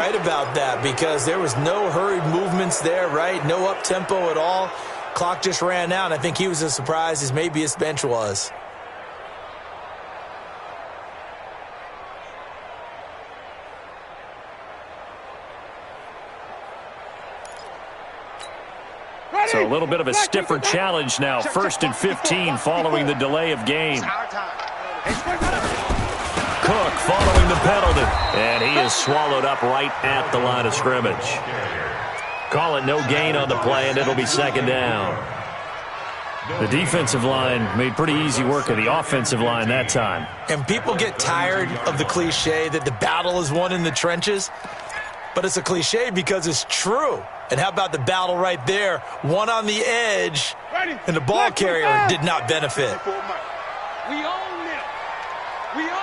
right about that because there was no hurried movements there, right? No up-tempo at all. Clock just ran out, and I think he was as surprised as maybe his bench was. So a little bit of a stiffer challenge now. 1st and 15 following the delay of game. Cook following the penalty. And he is swallowed up right at the line of scrimmage. Call it no gain on the play, and it'll be 2nd down. The defensive line made pretty easy work of the offensive line that time. And people get tired of the cliche that the battle is won in the trenches. But it's a cliche because it's true. And how about the battle right there? One on the edge, and the ball carrier did not benefit. We own them. We own them.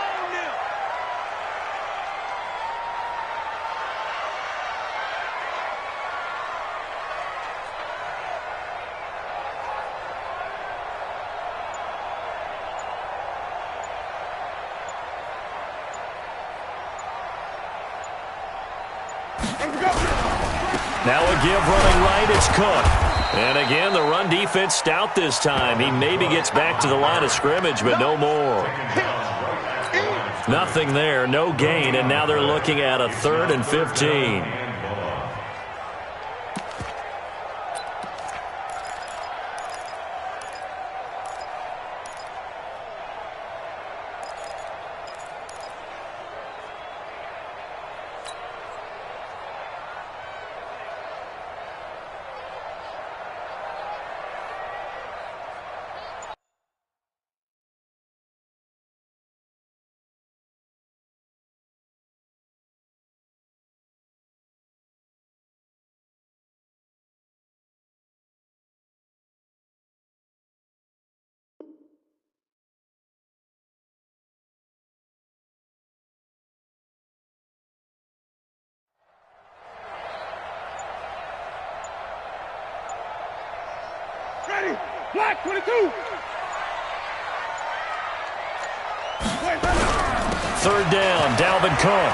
Now a give running right, it's Cook. And again, the run defense stout this time. He maybe gets back to the line of scrimmage, but no more. Nothing there, no gain, and now they're looking at a 3rd and 15. Black 22. 3rd down, Dalvin Cook.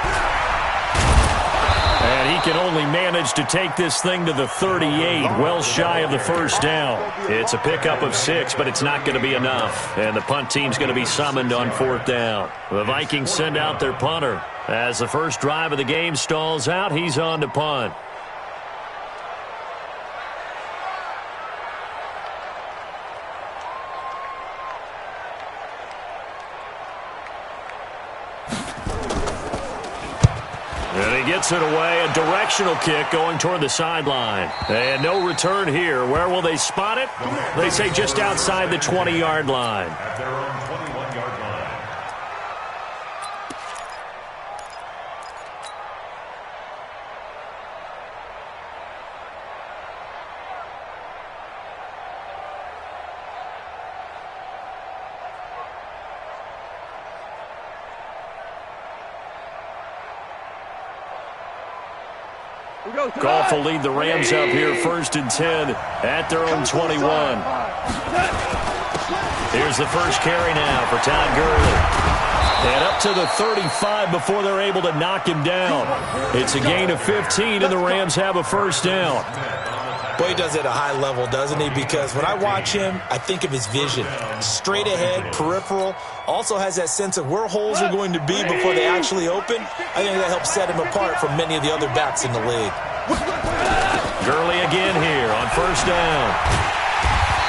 And he can only manage to take this thing to the 38, well shy of the 1st down. It's a pickup of 6, but it's not going to be enough. And the punt team's going to be summoned on 4th down. The Vikings send out their punter. As the first drive of the game stalls out, he's on to punt. Gets it away, a directional kick going toward the sideline. And no return here. Where will they spot it? They say just outside the 20-yard line. At their own 21-yard line. Goff will lead the Rams up here 1st and 10 at their own 21. Here's the first carry now for Todd Gurley. And up to the 35 before they're able to knock him down. It's a gain of 15, and the Rams have a 1st down. Boy, he does it at a high level, doesn't he? Because when I watch him, I think of his vision. Straight ahead, peripheral. Also has that sense of where holes are going to be before they actually open. I think that helps set him apart from many of the other backs in the league. Gurley again here on 1st down.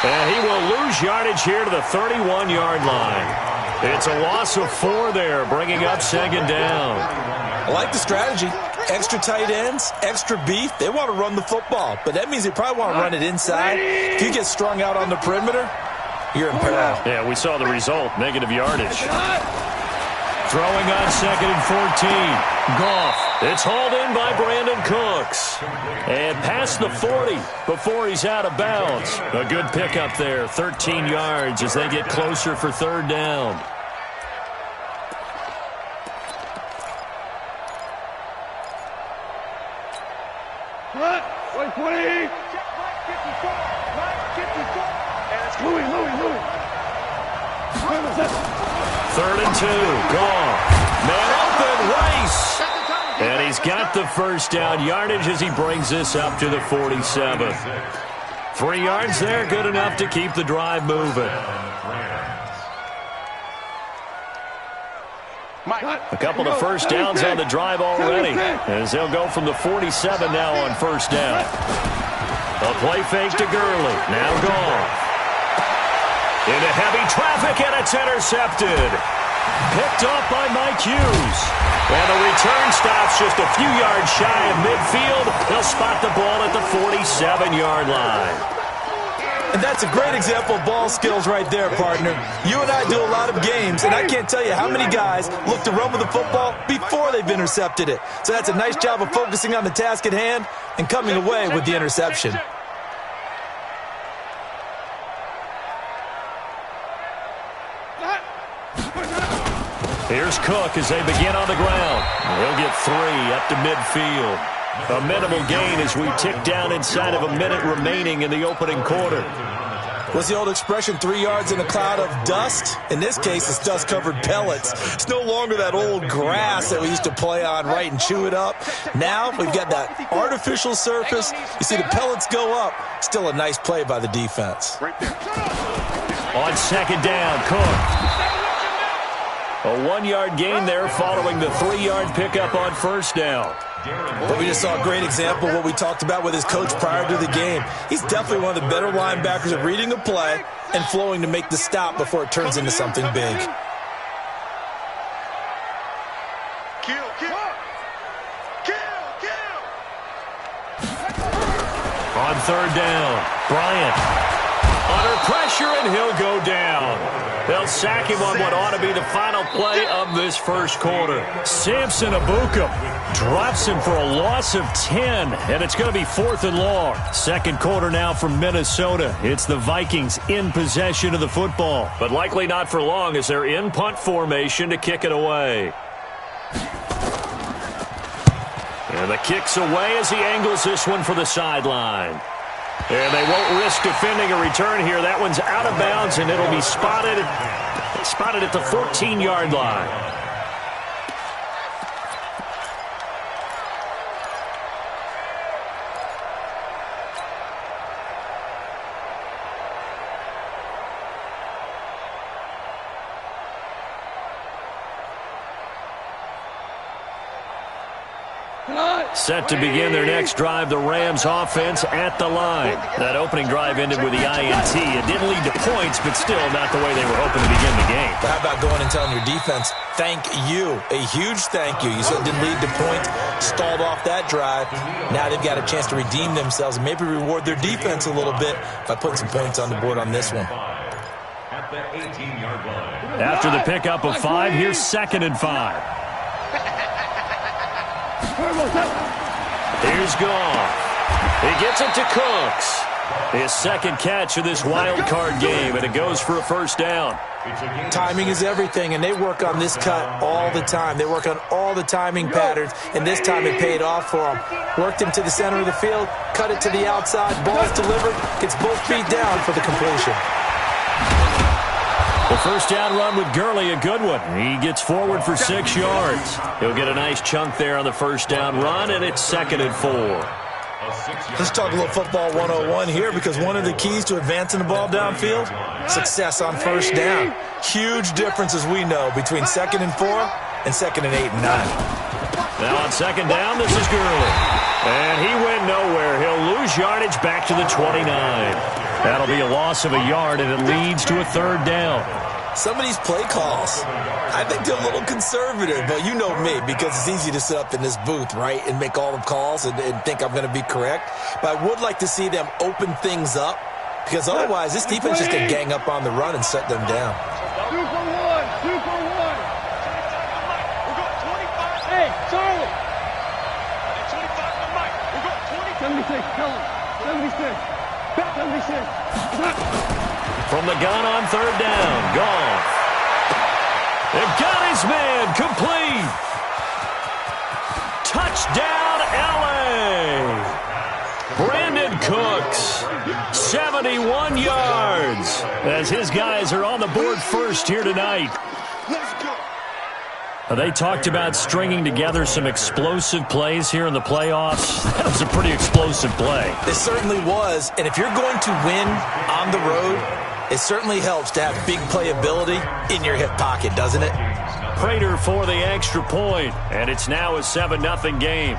And he will lose yardage here to the 31-yard line. It's a loss of 4 there, bringing up 2nd down. I like the strategy. Extra tight ends, extra beef. They want to run the football, but that means they probably want to run it inside. If you get strung out on the perimeter, you're in peril. Yeah, we saw the result, negative yardage. Throwing on 2nd and 14. Goff. It's hauled in by Brandon Cooks. And past the 40 before he's out of bounds. A good pickup there, 13 yards as they get closer for 3rd down. Wait, 20. And it's Louis. 3rd and 2. Goff. Man open, Rice. And he he's got the first down yardage as he brings this up to the 47. 3 yards there, good enough to keep the drive moving. A couple of first downs on the drive already, as they'll go from the 47 now on first down. A play fake to Gurley. Now Goff. Into heavy traffic, and it's intercepted. Picked off by Mike Hughes. And the return stops just a few yards shy of midfield. They'll spot the ball at the 47-yard line. And that's a great example of ball skills right there, partner. You and I do a lot of games, and I can't tell you how many guys look to run with the football before they've intercepted it. So that's a nice job of focusing on the task at hand and coming away with the interception. Here's Cook as they begin on the ground. He'll get 3 up to midfield. A minimal gain as we tick down inside of a minute remaining in the opening quarter. What's the old expression, 3 yards in a cloud of dust? In this case, it's dust-covered pellets. It's no longer that old grass that we used to play on, right, and chew it up. Now we've got that artificial surface. You see the pellets go up. Still a nice play by the defense. On second down, Cook. A 1-yard gain there following the 3-yard pickup on first down. But we just saw a great example of what we talked about with his coach prior to the game. He's definitely one of the better linebackers at reading a play and flowing to make the stop before it turns into something big. On third down, Bryant. Under pressure, and he'll go down. They'll sack him on what ought to be the final play of this first quarter. Samson Abuka drops him for a loss of 10, and it's going to be 4th and long. Second quarter now from Minnesota. It's the Vikings in possession of the football, but likely not for long as they're in punt formation to kick it away. And the kick's away as he angles this one for the sideline. And they won't risk defending a return here. That one's out of bounds, and it'll be spotted at the 14-yard line. Set to begin their next drive, the Rams offense at the line. That opening drive ended with the INT. It didn't lead to points, but still not the way they were hoping to begin the game. But how about going and telling your defense, thank you, a huge thank you. You said it didn't lead to points, stalled off that drive. Now they've got a chance to redeem themselves and maybe reward their defense a little bit by putting some points on the board on this one. At the 18-yard line. After the pickup of 5, here's 2nd and 5. Here's Goff. He gets it to Cooks. His second catch of this wild card game, and it goes for a first down. Timing is everything, and they work on this cut all the time. They work on all the timing patterns, and this time it paid off for them. Worked him to the center of the field, cut it to the outside, ball's delivered, gets both feet down for the completion. The first down run with Gurley, a good one. He gets forward for 6 yards. He'll get a nice chunk there on the first down run, and it's 2nd and 4. Let's talk a little football 101 here, because one of the keys to advancing the ball downfield, success on first down. Huge difference, as we know, between 2nd and 4 and 2nd and 8 and 9. Now on second down, this is Gurley. And he went nowhere. He'll lose yardage back to the 29. That'll be a loss of a yard, and it leads to a 3rd down. Some of these play calls, I think they're a little conservative, but you know me, because it's easy to sit up in this booth, right, and make all the calls and think I'm going to be correct. But I would like to see them open things up, because otherwise this defense just can gang up on the run and shut them down. 2 for 1, 2 for 1. We're going 25. Hey, Charlie. 25 to Mike. We're going 20. 76, tell him. 76. 76. From the gun on 3rd down, Goff. They've got his man complete. Touchdown, L.A. Brandon Cooks, 71 yards, as his guys are on the board first here tonight. Let's go. They talked about stringing together some explosive plays here in the playoffs. That was a pretty explosive play. It certainly was. And if you're going to win on the road, it certainly helps to have big playability in your hip pocket, doesn't it? Prater for the extra point, and it's now a 7-0 game.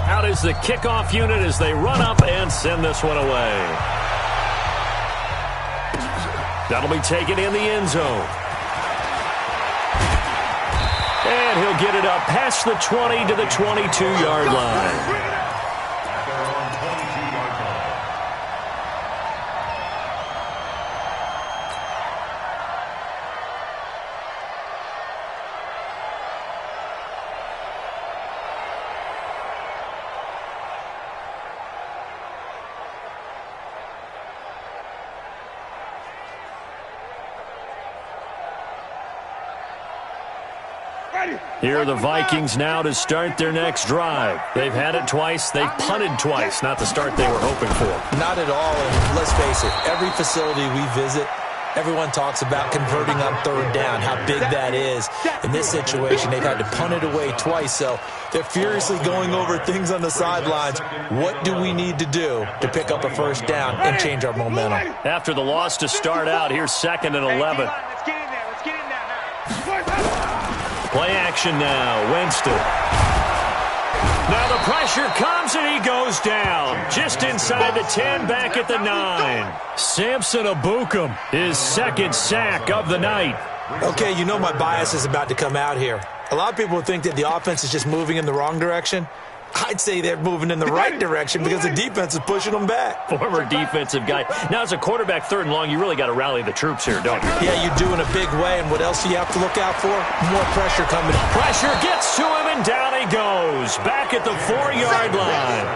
Out is the kickoff unit as they run up and send this one away. That'll be taken in the end zone. And he'll get it up past the 20 to the 22-yard line. Here are the Vikings now to start their next drive. They've had it twice. They've punted twice. Not the start they were hoping for. Not at all. And let's face it, every facility we visit, everyone talks about converting on third down, how big that is. In this situation, they've had to punt it away twice, so they're furiously going over things on the sidelines. What do we need to do to pick up a first down and change our momentum? After the loss to start out, here's 2nd and 11. Play action now. Winston. Now the pressure comes and he goes down. Just inside the 10, back at the 9. Samson Abukum, his 2nd sack of the night. Okay, you know my bias is about to come out here. A lot of people think that the offense is just moving in the wrong direction. I'd say they're moving in the right direction because the defense is pushing them back. Former defensive guy. Now, as a quarterback, 3rd and long, you really got to rally the troops here, don't you? Yeah, you do in a big way. And what else do you have to look out for? More pressure coming. Pressure gets to him, and down he goes. Back at the 4-yard line.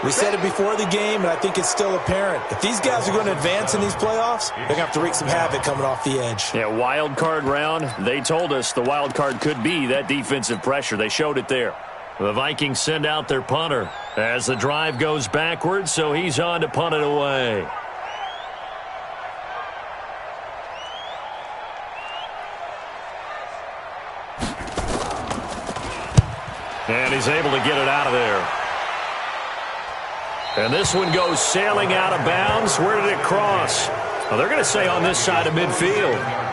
We said it before the game, and I think it's still apparent. If these guys are going to advance in these playoffs, they're going to have to wreak some havoc coming off the edge. Yeah, wild card round. They told us the wild card could be that defensive pressure. They showed it there. The Vikings send out their punter as the drive goes backwards, so he's on to punt it away. And he's able to get it out of there. And this one goes sailing out of bounds. Where did it cross? Well, they're going to say on this side of midfield.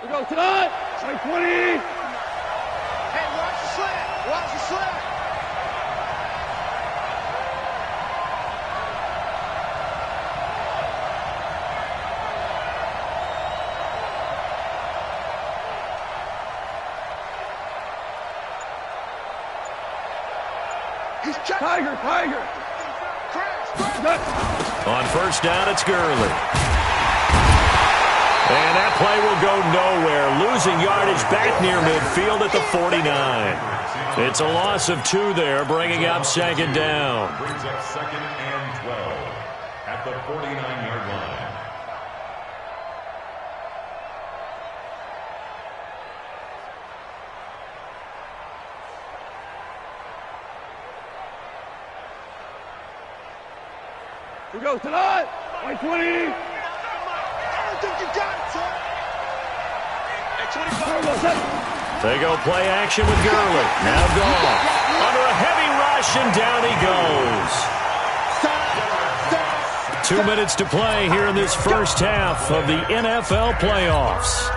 We go tonight. Play 20. Hey, watch the slant. Watch the slant. Tiger. On first down, it's Gurley. And that play will go nowhere. Losing yardage back near midfield at the 49. It's a loss of 2 there, bringing up 2nd down. Brings up 2nd and 12 at the 49-yard line. We go tonight. Play 20. I think you got it, son. Hey, 25. They go play action with Gurley. Now Goff. Under a heavy rush, and down he goes. 2 minutes to play here in this first half of the NFL playoffs.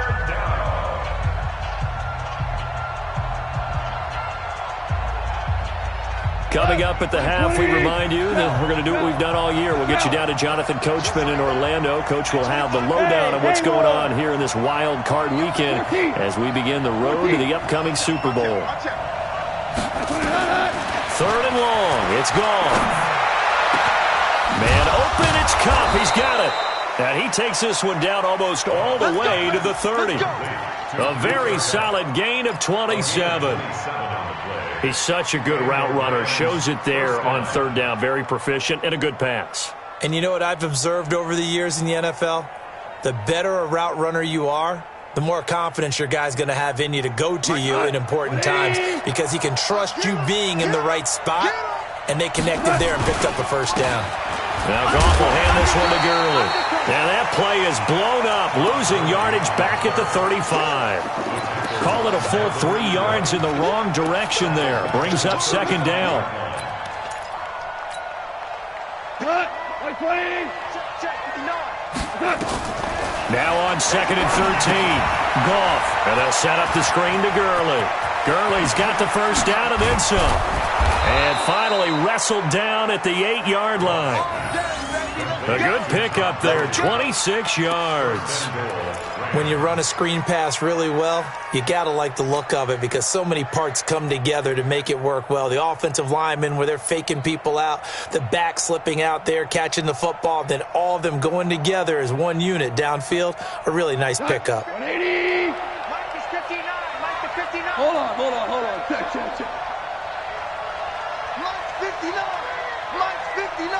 Coming up at the half, we remind you that we're going to do what we've done all year. We'll get you down to Jonathan Coachman in Orlando. Coach will have the lowdown on what's going on here in this wild card weekend as we begin the road to the upcoming Super Bowl. 3rd and long. It's gone. Man open. It's Kupp. He's got it. And he takes this one down almost all the way to the 30. A very solid gain of 27. He's such a good route runner. Shows it there on third down. Very proficient and a good pass. And you know what I've observed over the years in the NFL? The better a route runner you are, the more confidence your guy's going to have in you to go to you in important times because he can trust you being in the right spot, and they connected there and picked up a first down. Now Goff will hand this one to Gurley. Now that play is blown up, losing yardage back at the 35. Call it a full 3 yards in the wrong direction there. Brings up second down. Now on second and 13. Goff. And they'll set up the screen to Gurley. Gurley's got the first down and then some. And finally wrestled down at the 8-yard line. A good pickup there, 26 yards. When you run a screen pass really well, you got to like the look of it because so many parts come together to make it work well. The offensive linemen where they're faking people out, the back slipping out there, catching the football, then all of them going together as one unit downfield. A really nice pickup. 180. Mike is 59. Mike is 59. Hold on. Check. Mike's 59. Mike's 59.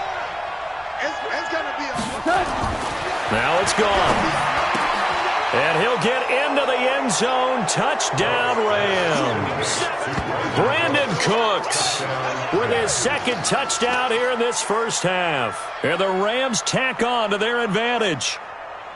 It's going to be a... Now it's gone. And he'll get into the end zone. Touchdown, Rams. Brandon Cooks with his second touchdown here in this first half. And the Rams tack on to their advantage.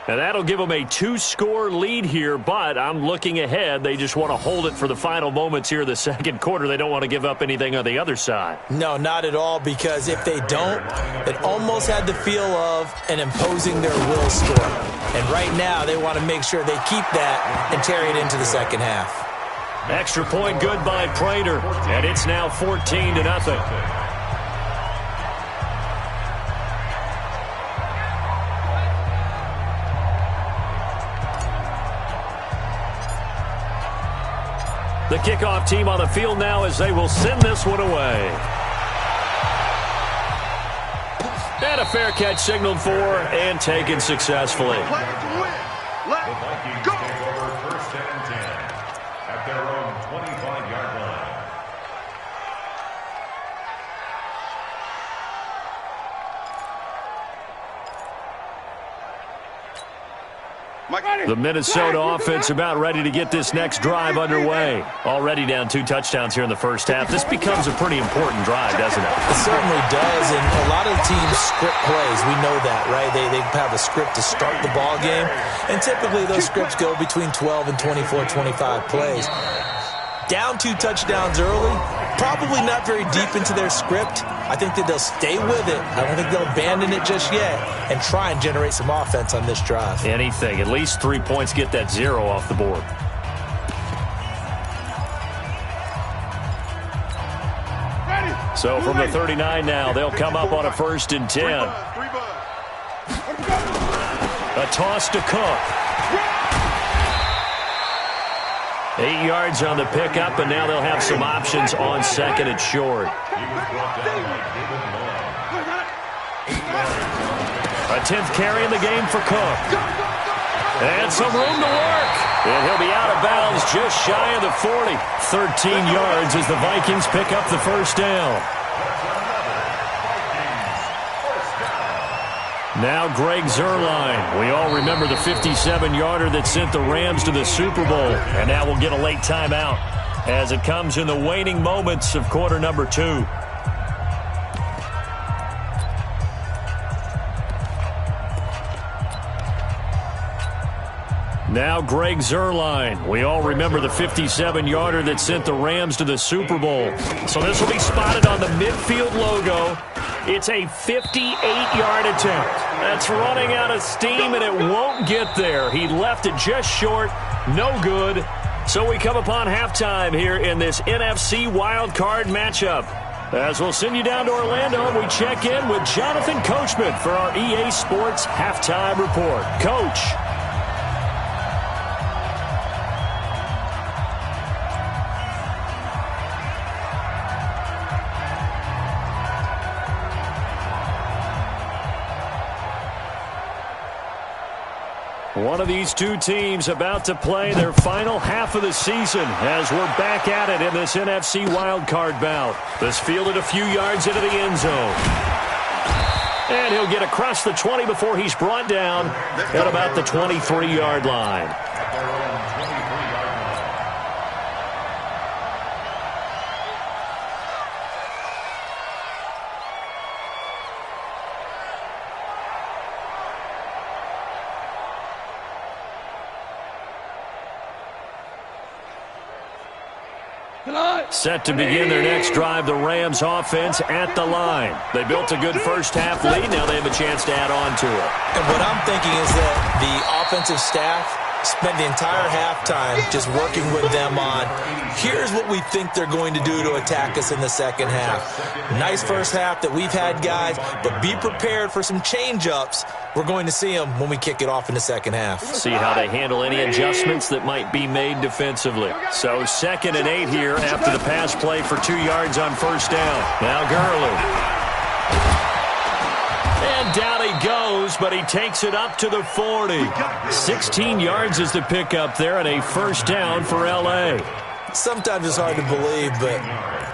And that'll give them a 2-score lead here, but I'm looking ahead. They just want to hold it for the final moments here in the second quarter. They don't want to give up anything on the other side. No, not at all, because if they don't, it almost had the feel of an imposing their will score. And right now, they want to make sure they keep that and carry it into the second half. Extra point good by Prater, and it's now 14-0. The kickoff team on the field now as they will send this one away. And a fair catch signaled for and taken successfully. The Vikings take over first and 10 at their own 25-yard line. The Minnesota offense about ready to get this next drive underway. Already down 2 touchdowns here in the first half. This becomes a pretty important drive, doesn't it? It certainly does, and a lot of teams script plays. We know that, right? They have a script to start the ball game, and typically those scripts go between 12 and 24, 25 plays. Down 2 touchdowns early, probably not very deep into their script. I think that they'll stay with it. I don't think they'll abandon it just yet and try and generate some offense on this drive. Anything. At least 3 points, get that 0 off the board. So from the 39 now, they'll come up on a first and 10. A toss to Cook. 8 yards on the pickup, and now they'll have some options on second and short. A 10th carry in the game for Cook. And some room to work. And he'll be out of bounds just shy of the 40. 13 yards as the Vikings pick up the first down. Now Greg Zuerlein. We all remember the 57-yarder that sent the Rams to the Super Bowl. And now we'll get a late timeout as it comes in the waning moments of quarter number 2. Now Greg Zuerlein. We all remember the 57-yarder that sent the Rams to the Super Bowl. So this will be spotted on the midfield logo. It's a 58-yard attempt. That's running out of steam, and it won't get there. He left it just short. No good. So we come upon halftime here in this NFC wildcard matchup. As we'll send you down to Orlando, and we check in with Jonathan Coachman for our EA Sports Halftime Report. Coach. One of these two teams about to play their final half of the season as we're back at it in this NFC wildcard bout. This fielded a few yards into the end zone. And he'll get across the 20 before he's brought down at about the 23-yard line. Set to begin their next drive, the Rams offense at the line. They built a good first-half lead. Now they have a chance to add on to it. And what I'm thinking is that the offensive staff spent the entire halftime just working with them on, here's what we think they're going to do to attack us in the second half. Nice first half that we've had, guys, but be prepared for some change-ups. We're going to see them when we kick it off in the second half. See how they handle any adjustments that might be made defensively. So 2nd and 8 here after the pass play for 2 yards on first down. Now Gurley. And down he goes, but he takes it up to the 40. 16 yards is the pickup there and a first down for L.A. Sometimes it's hard to believe, but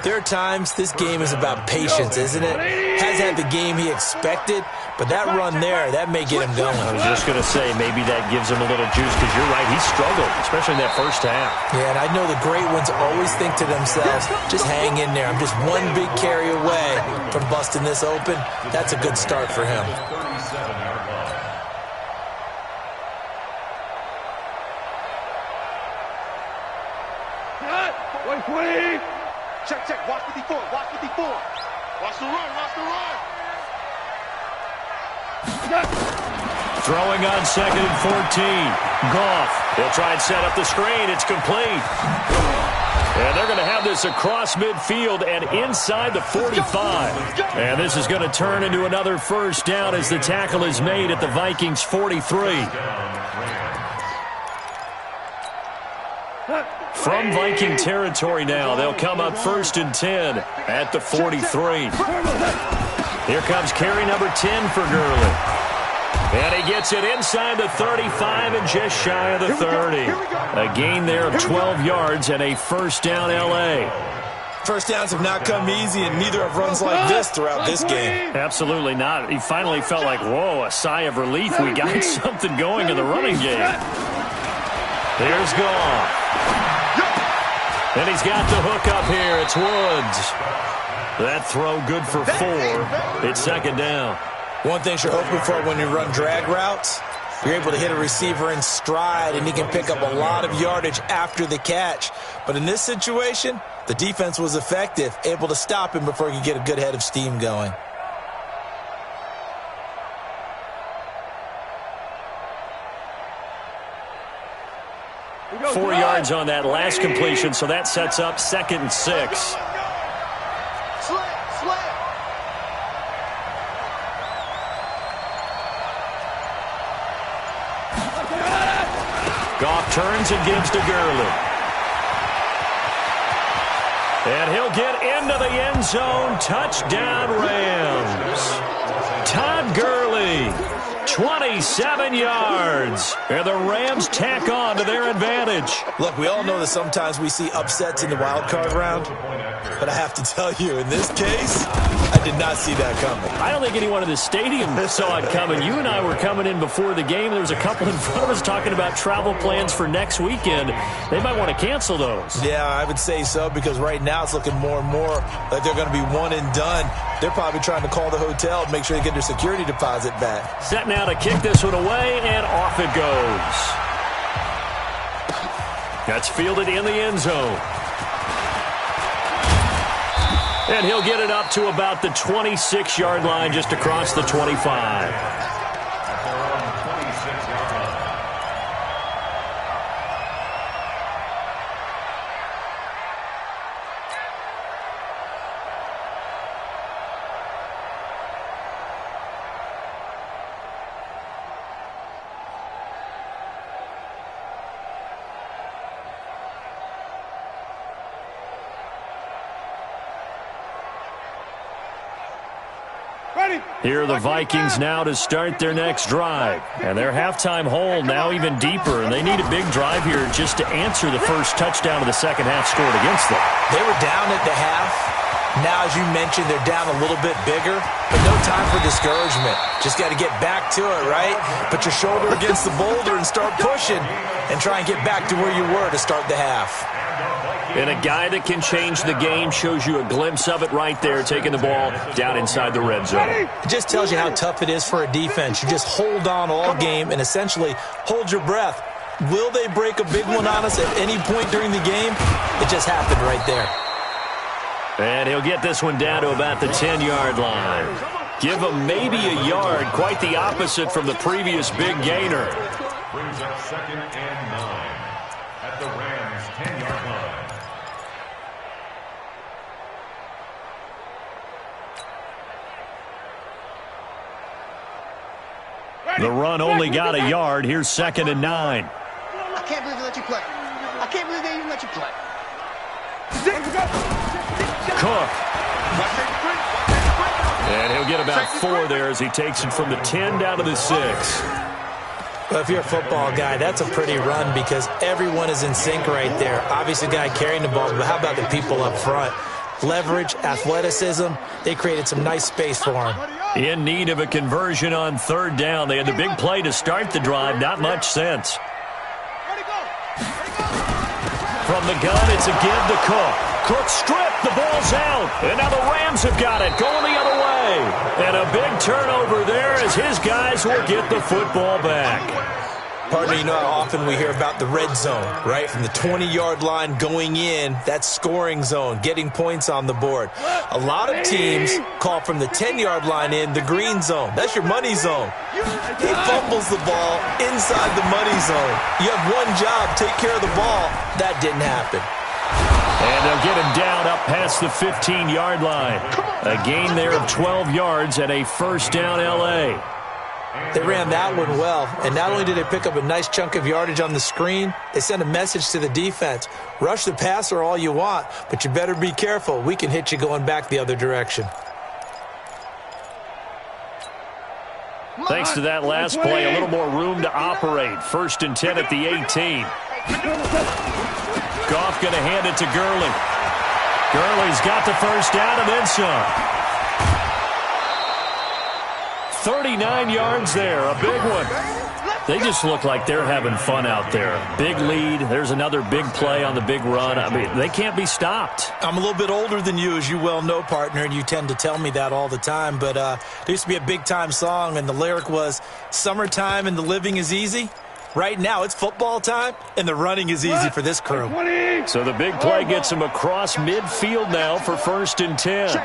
there are times this game is about patience, isn't it? Hasn't had the game he expected, but that run there, that may get him going. I was just going to say, maybe that gives him a little juice, because you're right, he struggled, especially in that first half. Yeah, and I know the great ones always think to themselves, just hang in there. I'm just one big carry away from busting this open. That's a good start for him. Check, check. Watch 54. Watch 54. Watch the run. Watch the run. Throwing on 2nd and 14. Goff. He'll try and set up the screen. It's complete. And they're going to have this across midfield and inside the 45. And this is going to turn into another first down as the tackle is made at the Vikings 43. From Viking territory now, they'll come up 1st and 10 at the 43. Here comes carry number 10 for Gurley. And he gets it inside the 35 and just shy of the 30. A gain there of 12 yards and a first down L.A. First downs have not come easy, and neither have runs like this throughout this game. Absolutely not. He finally felt like, whoa, a sigh of relief. We got something going in the running game. Here's Goff. And he's got the hook up here. It's Woods. That throw good for 4. It's 2nd down. One thing you're hoping for when you run drag routes, you're able to hit a receiver in stride, and he can pick up a lot of yardage after the catch. But in this situation, the defense was effective, able to stop him before he could get a good head of steam going. Four yards on that last completion, so that sets up 2nd and 6. Goff turns and gives to Gurley. And he'll get into the end zone. Touchdown, Rams. Todd Gurley, 27 yards. And the Rams tack on to their advantage. Look, we all know that sometimes we see upsets in the wild card round. But I have to tell you, in this case, I did not see that coming. I don't think anyone in the stadium saw it coming. You and I were coming in before the game. There was a couple in front of us talking about travel plans for next weekend. They might want to cancel those. Yeah, I would say so, because right now it's looking more and more like they're going to be one and done. They're probably trying to call the hotel and make sure they get their security deposit back. Set now to kick this one away, and off it goes. That's fielded in the end zone. And he'll get it up to about the 26-yard line, just across the 25. Here are the Vikings now to start their next drive. And their halftime hole now even deeper, and they need a big drive here just to answer the first touchdown of the second half scored against them. They were down at the half. Now, as you mentioned, they're down a little bit bigger, but no time for discouragement. Just got to get back to it, right? Put your shoulder against the boulder and start pushing and try and get back to where you were to start the half. And a guy that can change the game shows you a glimpse of it right there, taking the ball down inside the red zone. It just tells you how tough it is for a defense. You just hold on all game and essentially hold your breath. Will they break a big one on us at any point during the game? It just happened right there. And he'll get this one down to about the 10-yard line. Give him maybe a yard, quite the opposite from the previous big gainer. Brings up 2nd and 9 at the Rams' 10-yard line. The run only got a yard. Here's 2nd and 9. I can't believe they let you play. I can't believe they even let you play. Cook. And he'll get about 4 there as he takes it from the 10 down to the 6. Well, if you're a football guy, that's a pretty run because everyone is in sync right there. Obviously, the guy carrying the ball, but how about the people up front? Leverage, athleticism, they created some nice space for him. In need of a conversion on 3rd down. They had the big play to start the drive. Not much sense. From the gun, it's a give to Cook. Cook stripped. The ball's out. And now the Rams have got it. Going the other way. And a big turnover there as his guys will get the football back. Partner, you know how often we hear about the red zone, right? From the 20-yard line going in, that's scoring zone, getting points on the board. A lot of teams call from the 10-yard line in the green zone. That's your money zone. He fumbles the ball inside the money zone. You have one job, take care of the ball. That didn't happen. And they'll get him down up past the 15-yard line. A gain there of 12 yards and a first down L.A. They ran that one well, and not only did they pick up a nice chunk of yardage on the screen, they sent a message to the defense. Rush the passer all you want, but you better be careful. We can hit you going back the other direction. Thanks to that last play, a little more room to operate. 1st and 10 at the 18. Goff going to hand it to Gurley. Gurley's got the first down and then some. 39 yards there, a big one. They just look like they're having fun out there. Big lead. There's another big play on the big run. I mean, they can't be stopped. I'm a little bit older than you, as you well know, partner, and you tend to tell me that all the time. But there used to be a big-time song, and the lyric was, "Summertime and the living is easy." Right now, it's football time, and the running is easy for this crew. So the big play gets him across midfield now for 1st and 10.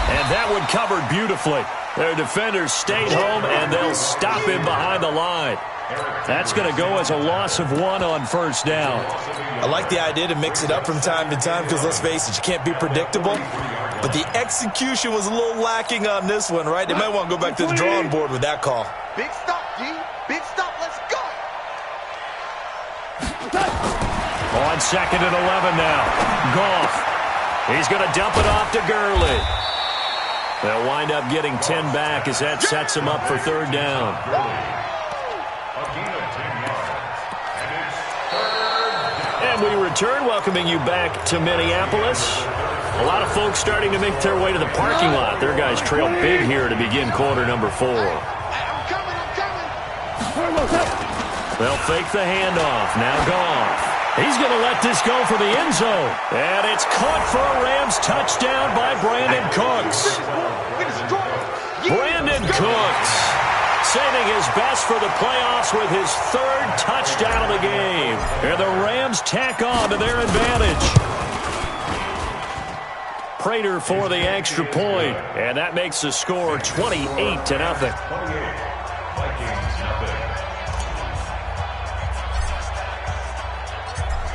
And that one covered beautifully. Their defenders stayed home, and they'll stop him behind the line. That's going to go as a loss of 1 on 1st down. I like the idea to mix it up from time to time because, let's face it, you can't be predictable. But the execution was a little lacking on this one, right? They might want to go back to the drawing board with that call. Big stop, D. Big stop. Let's go. On 2nd and 11 now. Goff. He's going to dump it off to Gurley. They'll wind up getting 10 back as that sets him up for 3rd down. And we return, welcoming you back to Minneapolis. A lot of folks starting to make their way to the parking lot. Their guys trail big here to begin quarter number 4. I'm coming. They'll fake the handoff. Now Goff. He's going to let this go for the end zone. And it's caught for a Rams touchdown by Brandon Cooks. Brandon Cooks saving his best for the playoffs with his 3rd touchdown of the game. And the Rams tack on to their advantage. Prater for the extra point. And that makes the score 28-0.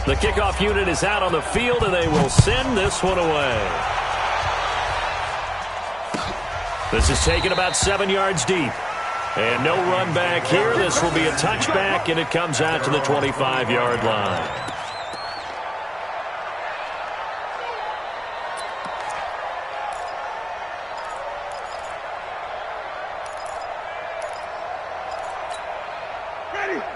The kickoff unit is out on the field, and they will send this one away. This is taken about 7 yards deep. And no run back here. This will be a touchback, and it comes out to the 25-yard line.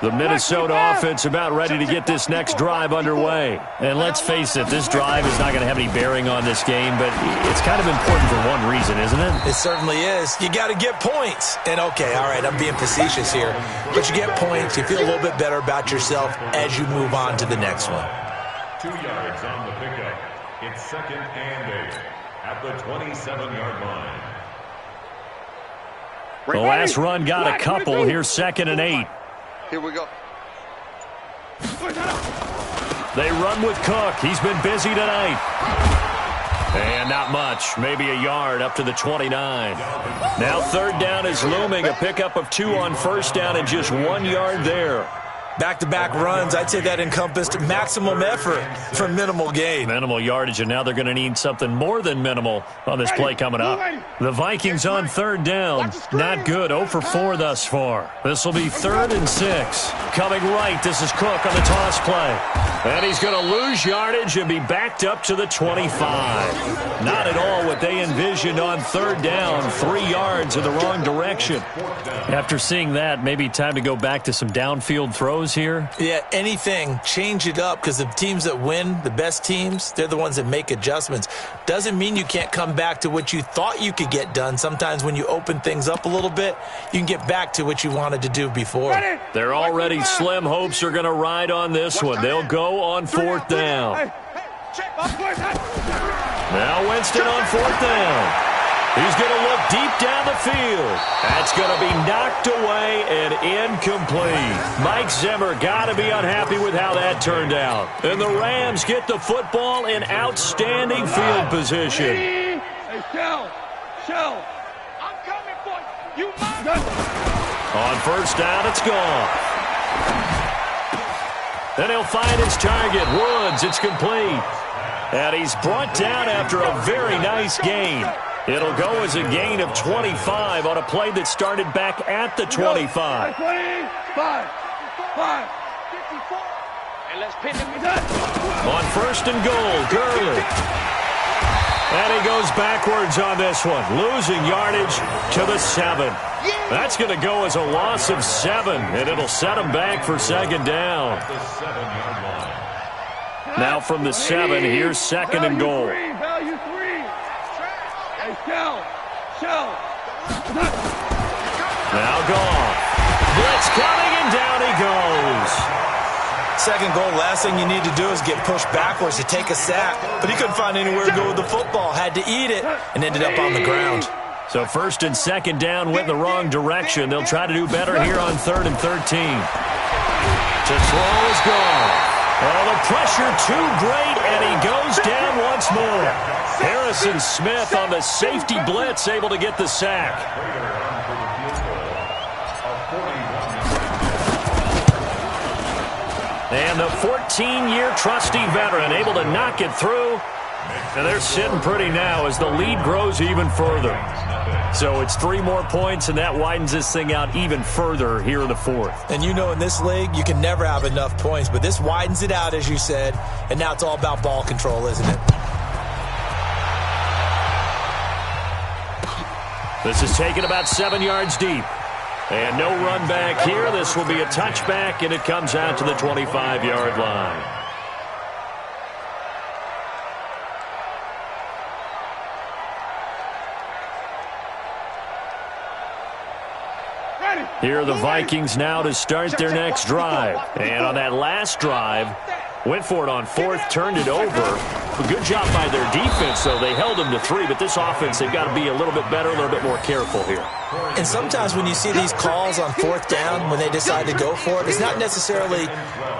The Minnesota offense about ready to get this next drive underway. And let's face it, this drive is not going to have any bearing on this game, but it's kind of important for one reason, isn't it? It certainly is. You got to get points. And, okay, all right, I'm being facetious here. But you get points. You feel a little bit better about yourself as you move on to the next one. 2 yards on the pickup. It's 2nd and 8 at the 27-yard line. The last run got a couple. Here's 2nd and 8. Here we go. They run with Cook. He's been busy tonight. And not much. Maybe a yard up to the 29. Now 3rd down is looming. A pickup of 2 on 1st down and just 1 yard there. Back-to-back runs, I'd say that encompassed maximum effort for minimal gain. Minimal yardage, and now they're going to need something more than minimal on this play coming up. The Vikings on 3rd down. Not good. 0 for 4 thus far. This will be 3rd and 6. Coming right, this is Cook on the toss play. And he's going to lose yardage and be backed up to the 25. Not at all what they envisioned on 3rd down. 3 yards in the wrong direction. After seeing that, maybe time to go back to some downfield throws here. Yeah, anything, change it up, because the teams that win, the best teams, they're the ones that make adjustments. Doesn't mean you can't come back to what you thought you could get done. Sometimes when you open things up a little bit, you can get back to what you wanted to do before. They're already slim hopes are going to ride on this one. They'll go on 4th down. Now Winston on 4th down. He's going to look deep down the field. That's going to be knocked away and incomplete. Mike Zimmer got to be unhappy with how that turned out. And the Rams get the football in outstanding field position. Hey, Shell. I'm coming for you. On 1st down, it's gone. Then he'll find his target, Woods. It's complete. And he's brought down after a very nice gain. It'll go as a gain of 25 on a play that started back at the 25. 5. And let's pin him. On 1st and goal, Gurley. And he goes backwards on this one, losing yardage to the 7. That's going to go as a loss of 7, and it'll set him back for 2nd down. Now from the 7, here's 2nd and goal. Value 3. Shell. Now gone. Blitz coming, and down he goes. 2nd goal, last thing you need to do is get pushed backwards to take a sack. But he couldn't find anywhere to go with the football. Had to eat it and ended up on the ground. So 1st and 2nd down went in the wrong direction. They'll try to do better here on 3rd and 13. To throw is gone. Oh, the pressure too great, and he goes down once more. Harrison Smith on the safety blitz, able to get the sack. And the 14-year trusty veteran able to knock it through. And they're sitting pretty now as the lead grows even further. So it's 3 more points, and that widens this thing out even further here in the 4th. And you know in this league, you can never have enough points, but this widens it out, as you said, and now it's all about ball control, isn't it? This is taken about 7 yards deep. And no run back here. This will be a touchback, and it comes out to the 25-yard line. Here are the Vikings now to start their next drive. And on that last drive, went for it on 4th, turned it over. A good job by their defense, though. They held them to 3, but this offense, they've got to be a little bit better, a little bit more careful here. And sometimes when you see these calls on 4th down, when they decide to go for it, it's not necessarily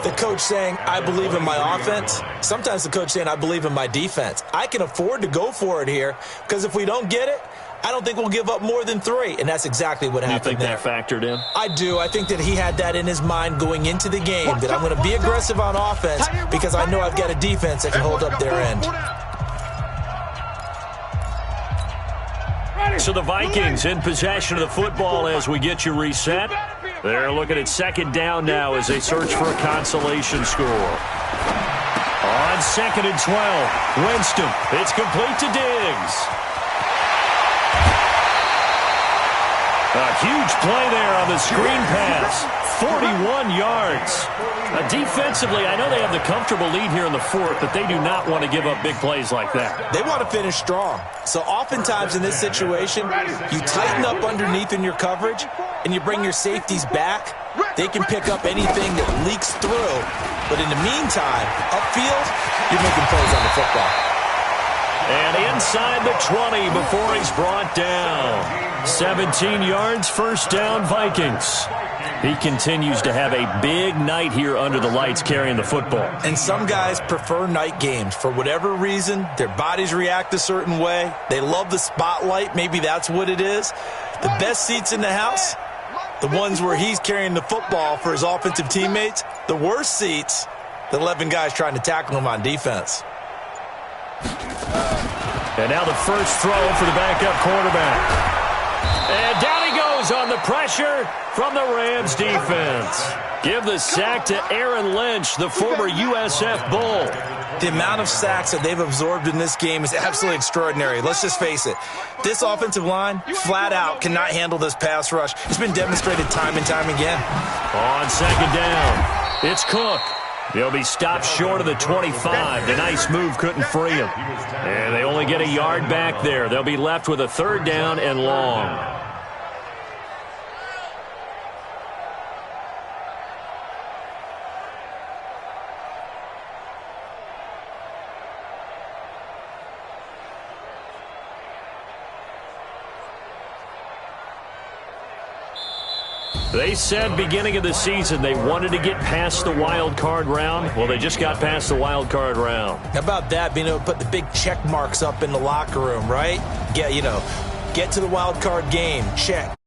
the coach saying, I believe in my offense. Sometimes the coach saying, I believe in my defense. I can afford to go for it here, because if we don't get it, I don't think we'll give up more than 3, and that's exactly what happened there. You think that factored in? I do. I think that he had that in his mind going into the game, that I'm going to be aggressive on offense because I know I've got a defense that can hold up their end. So the Vikings in possession of the football as we get you reset. They're looking at 2nd down now as they search for a consolation score. On 2nd and 12, Winston. It's complete to Diggs. A huge play there on the screen pass. 41 yards. Defensively, I know they have the comfortable lead here in the fourth, but they do not want to give up big plays like that. They want to finish strong. So oftentimes in this situation, you tighten up underneath in your coverage, and you bring your safeties back. They can pick up anything that leaks through. But in the meantime, upfield, you're making plays on the football. And inside the 20 before he's brought down. 17 yards, first down, Vikings. He continues to have a big night here under the lights carrying the football. And some guys prefer night games. For whatever reason, their bodies react a certain way. They love the spotlight. Maybe that's what it is. The best seats in the house, the ones where he's carrying the football for his offensive teammates. The worst seats, the 11 guys trying to tackle him on defense. And now the first throw for the backup quarterback. And down he goes on the pressure from the Rams defense. Give the sack to Aaron Lynch, the former USF Bull. The amount of sacks that they've absorbed in this game is absolutely extraordinary. Let's just face it. This offensive line, flat out, cannot handle this pass rush. It's been demonstrated time and time again. On second down, it's Cook. They'll be stopped short of the 25. The nice move couldn't free him. And they only get a yard back there. They'll be left with a third down and long. They said beginning of the season they wanted to get past the wild card round. Well, they just got past the wild card round. How about that, being able to put the big check marks up in the locker room, right? Get to the wild card game, check.